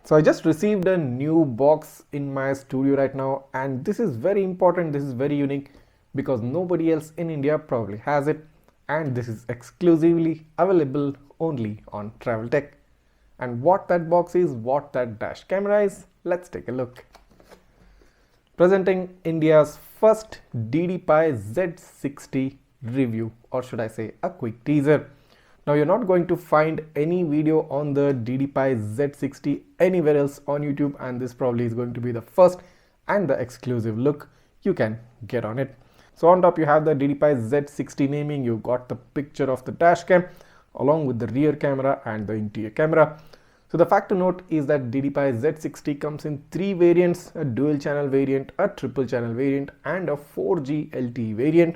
So I just received a new box in my studio right now, and this is very important, this is very unique because nobody else in India probably has it, and this is exclusively available only on Travel Tech. And what that box is, what that dash camera is, let's take a look. Presenting India's first DDPAI Z60 review, or should I say a quick teaser. Now you're not going to find any video on the DDPAI Z60 anywhere else on YouTube, and this probably is going to be the first and the exclusive look you can get on it. So on top you have the DDPAI Z60 naming, you got the picture of the dash cam along with the rear camera and the interior camera. So the fact to note is that DDPAI Z60 comes in 3 variants, a dual channel variant, a triple channel variant and a 4G LTE variant.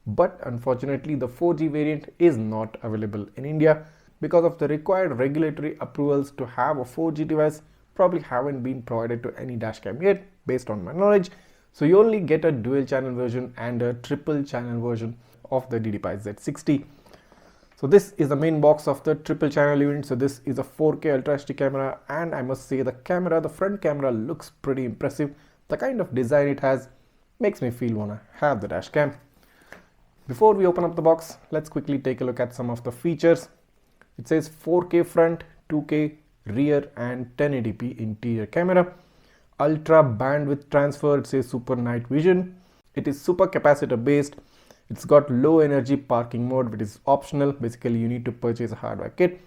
But unfortunately the 4G variant is not available in India because of the required regulatory approvals to have a 4G device probably haven't been provided to any dashcam yet based on my knowledge. So you only get a dual channel version and a triple channel version of the DDPAI Z60. So this is the main box of the triple channel unit. So this is a 4K Ultra HD camera, and I must say the front camera looks pretty impressive. The kind of design it has makes me feel wanna have the dash cam. Before we open up the box, let's quickly take a look at some of the features. It says 4K front, 2K rear and 1080p interior camera. Ultra bandwidth transfer, it says super night vision. It is super capacitor based. It's got low energy parking mode, which is optional. Basically you need to purchase a hardware kit.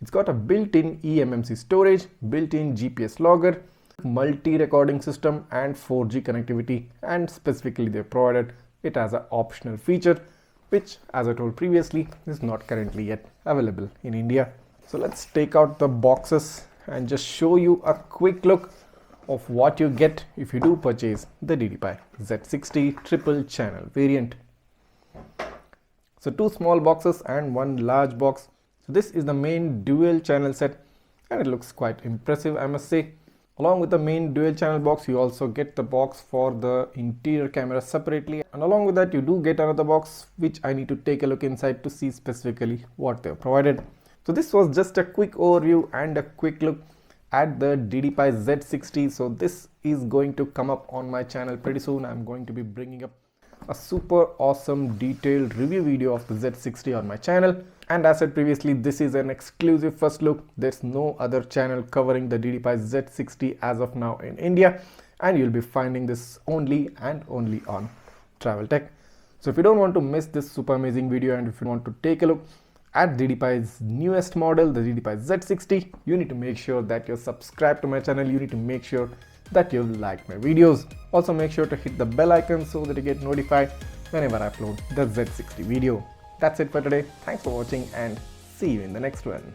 It's got a built-in eMMC storage, built-in GPS logger, multi-recording system and 4G connectivity, and specifically they provided it as an optional feature, which as I told previously is not currently yet available in India. So let's take out the boxes and just show you a quick look of what you get if you do purchase the DDPAI Z60 triple channel variant. So 2 small boxes and 1 large box. So this is the main dual channel set, and it looks quite impressive, I must say. Along with the main dual channel box, you also get the box for the interior camera separately, and along with that you do get another box which I need to take a look inside to see specifically what they have provided. So this was just a quick overview and a quick look at the DDPAI Z60. So this is going to come up on my channel pretty soon. I'm going to be bringing up a super awesome detailed review video of the Z60 on my channel, and as said previously, this is an exclusive first look. There's no other channel covering the DDPAI Z60 as of now in India, and you'll be finding this only and only on Travel Tech. So if you don't want to miss this super amazing video, and if you want to take a look at DDPAI's newest model, the DDPAI Z60, you need to make sure that you're subscribed to my channel. You need to make sure that you like my videos. Also make sure to hit the bell icon so that you get notified whenever I upload the Z60 video. That's it for today. Thanks for watching and see you in the next one.